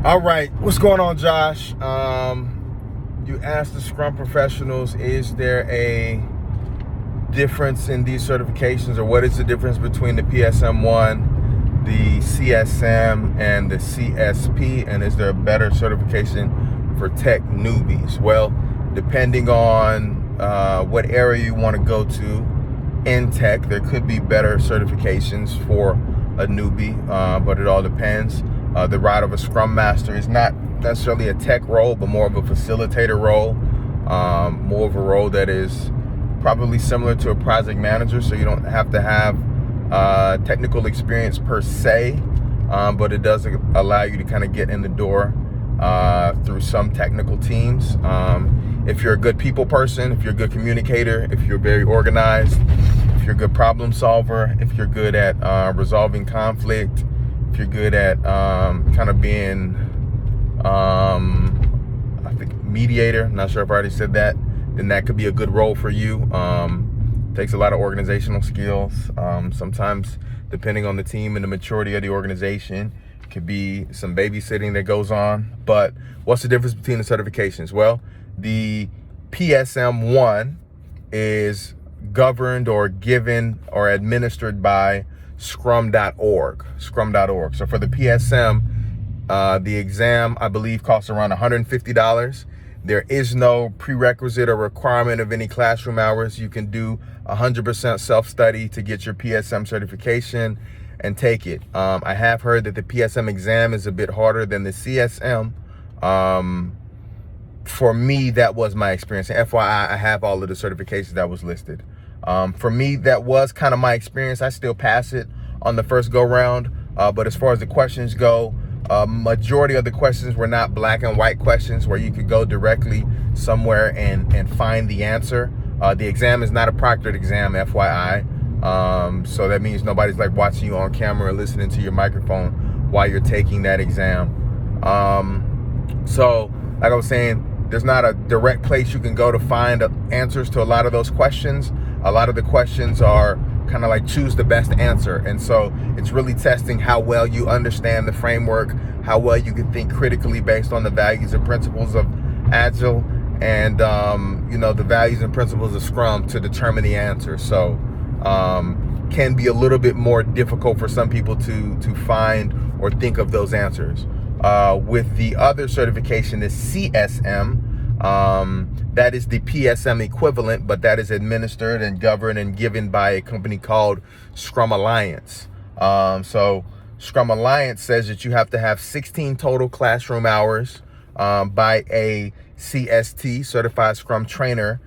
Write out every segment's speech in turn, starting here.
All right, what's going on, Josh? You asked the Scrum professionals, is there a difference in these certifications, or what is the difference between the PSM1, the CSM, and the CSP, and is there a better certification for tech newbies? Well, depending on what area you want to go to in tech, there could be better certifications for a newbie, but it all depends. The route of a Scrum Master is not necessarily a tech role, but more of a facilitator role, more of a role that is probably similar to a project manager, so you don't have to have technical experience per se, but it does allow you to kind of get in the door through some technical teams. If you're a good people person, if you're a good communicator, if you're very organized, if you're a good problem solver, if you're good at resolving conflict, if you're good at kind of being, I think, mediator, I'm not sure if I already said that, then that could be a good role for you. Takes a lot of organizational skills. Sometimes, depending on the team and the maturity of the organization, could be some babysitting that goes on. But what's the difference between the certifications? Well, the PSM1 is governed or given or administered by scrum.org. So for the PSM, the exam, I believe, costs around $150. There is no prerequisite or requirement of any classroom hours. You can do 100% self-study to get your PSM certification and take it. I have heard that the PSM exam is a bit harder than the CSM. For me, that was my experience. And FYI, I have all of the certifications that was listed. For me, that was kind of my experience. I still pass it on the first go round. But as far as the questions go, majority of the questions were not black and white questions where you could go directly somewhere and find the answer. The exam is not a proctored exam, FYI. So that means nobody's like watching you on camera or listening to your microphone while you're taking that exam. So like I was saying, there's not a direct place you can go to find answers to a lot of those questions. A lot of the questions are kind of like choose the best answer. And so it's really testing how well you understand the framework, how well you can think critically based on the values and principles of Agile and, the values and principles of Scrum to determine the answer. So can be a little bit more difficult for some people to find or think of those answers. With the other certification, the CSM, that is the PSM equivalent, but that is administered and governed and given by a company called Scrum Alliance. So Scrum Alliance says that you have to have 16 total classroom hours by a CST, Certified Scrum Trainer,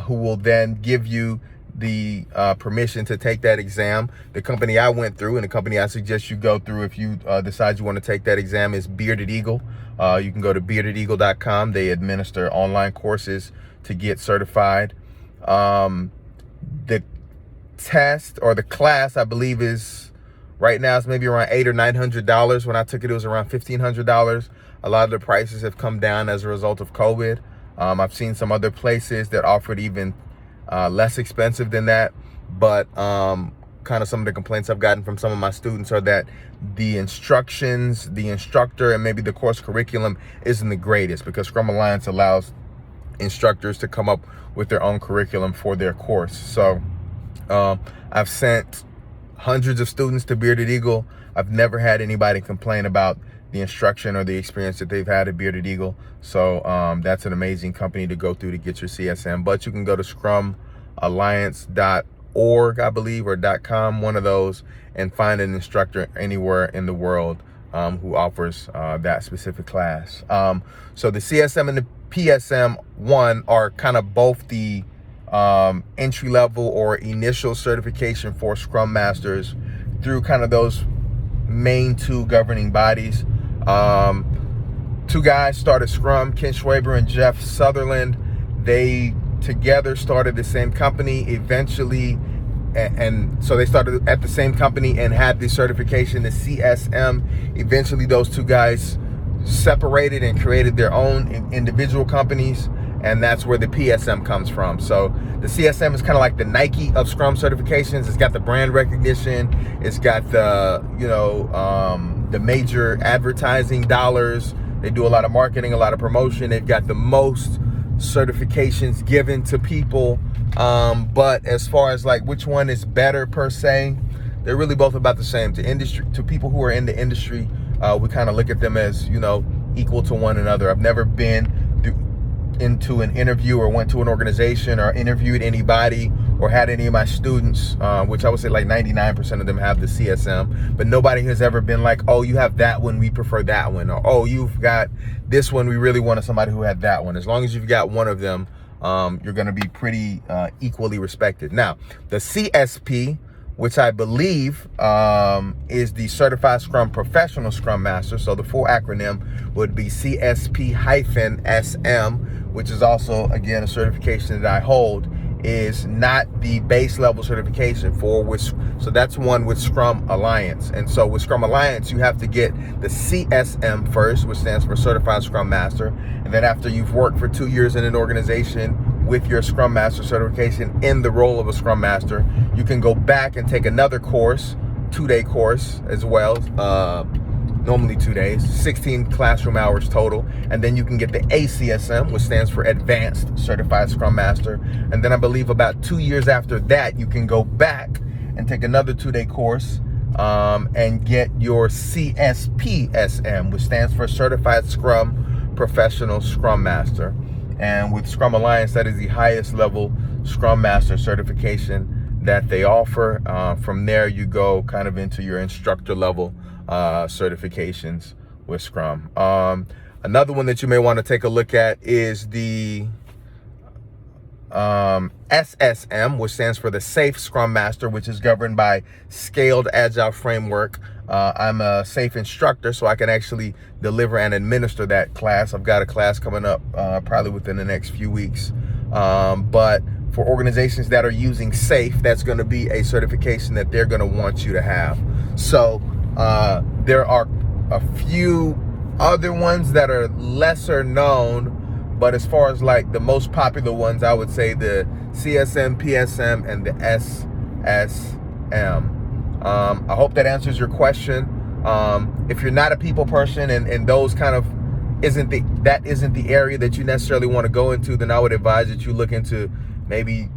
who will then give you the permission to take that exam. The company I went through and the company I suggest you go through if you decide you want to take that exam is Bearded Eagle. You can go to beardedeagle.com. They administer online courses to get certified. The test or the class, I believe, is right now it's maybe around $800 or $900. When I took it, it was around $1,500. A lot of the prices have come down as a result of COVID. I've seen some other places that offered even less expensive than that, but kind of some of the complaints I've gotten from some of my students are that the instructions, the instructor, and maybe the course curriculum isn't the greatest, because Scrum Alliance allows instructors to come up with their own curriculum for their course. So I've sent hundreds of students to Bearded Eagle. I've never had anybody complain about the instruction or the experience that they've had at Bearded Eagle. So that's an amazing company to go through to get your CSM. But you can go to scrumalliance.org, I believe, or .com, one of those, and find an instructor anywhere in the world who offers that specific class. So the CSM and the PSM1 are kind of both the entry level or initial certification for Scrum Masters through kind of those main two governing bodies. Two guys started Scrum, Ken Schwaber and Jeff Sutherland. They together started the same company eventually, and so they started at the same company and had the certification, the CSM. Eventually those two guys separated and created their own individual companies, and that's where the PSM comes from. So the CSM is kind of like the Nike of Scrum certifications. It's got the brand recognition, it's got the the major advertising dollars. They do a lot of marketing, a lot of promotion. They've got the most certifications given to people. But as far as like which one is better per se, they're really both about the same. To people who are in the industry, we kind of look at them as, you know, equal to one another. I've never been into an interview or went to an organization or interviewed anybody or had any of my students, which I would say like 99% of them have the CSM, but nobody has ever been like, oh, you have that one, we prefer that one, or oh, you've got this one, we really wanted somebody who had that one. As long as you've got one of them, you're going to be pretty equally respected. Now, the CSP, which I believe is the Certified Scrum Professional Scrum Master. So the full acronym would be CSP-SM, which is also, again, a certification that I hold, is not the base level certification so that's one with Scrum Alliance. And so with Scrum Alliance, you have to get the CSM first, which stands for Certified Scrum Master. And then after you've worked for 2 years in an organization with your Scrum Master certification in the role of a Scrum Master, you can go back and take another course, 2-day course as well, normally 2 days, 16 classroom hours total. And then you can get the A-CSM, which stands for Advanced Certified Scrum Master. And then I believe about 2 years after that, you can go back and take another 2-day course and get your CSP-SM, which stands for Certified Scrum Professional Scrum Master. And with Scrum Alliance, that is the highest level Scrum Master certification that they offer. From there, you go kind of into your instructor level certifications with Scrum. Another one that you may want to take a look at is the SSM, which stands for the Safe Scrum Master, which is governed by Scaled Agile Framework. I'm a safe instructor, so I can actually deliver and administer that class. I've got a class coming up probably within the next few weeks. But for organizations that are using SAFE, that's going to be a certification that they're going to want you to have. So there are a few other ones that are lesser known, but as far as like the most popular ones, I would say the CSM PSM and the SSM. I hope that answers your question. If you're not a people person and those kind of isn't the area that you necessarily want to go into, then I would advise that you look into maybe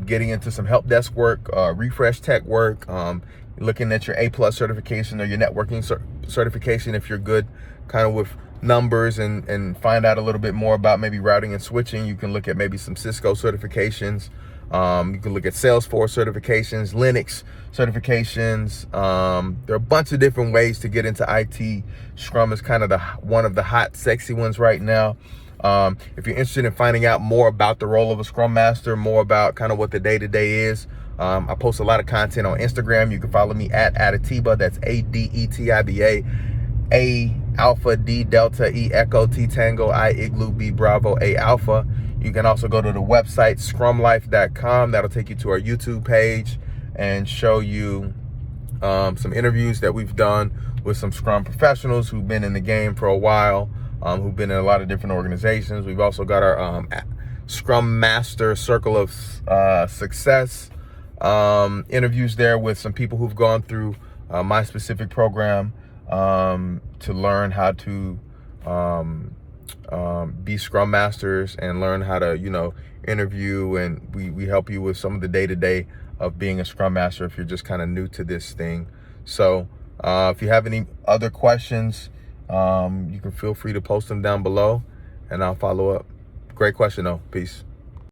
getting into some help desk work, refresh tech work, looking at your A+ certification or your networking certification if you're good kind of with numbers and find out a little bit more about maybe routing and switching. You can look at maybe some Cisco certifications. You can look at Salesforce certifications, Linux certifications. There are a bunch of different ways to get into IT. Scrum is kind of one of the hot, sexy ones right now. If you're interested in finding out more about the role of a Scrum Master, more about kind of what the day-to-day is, I post a lot of content on Instagram. You can follow me at Adetiba. That's ADETIBA. A Alpha D Delta E Echo T Tango I Igloo B Bravo A Alpha. You can also go to the website scrumlife.com. That'll take you to our YouTube page and show you some interviews that we've done with some Scrum professionals who've been in the game for a while, who've been in a lot of different organizations. We've also got our Scrum Master Circle of Success interviews there with some people who've gone through my specific program to learn how to be Scrum Masters and learn how to, interview, and we help you with some of the day-to-day of being a Scrum Master if you're just kind of new to this thing. So if you have any other questions, you can feel free to post them down below and I'll follow up. Great question though. Peace.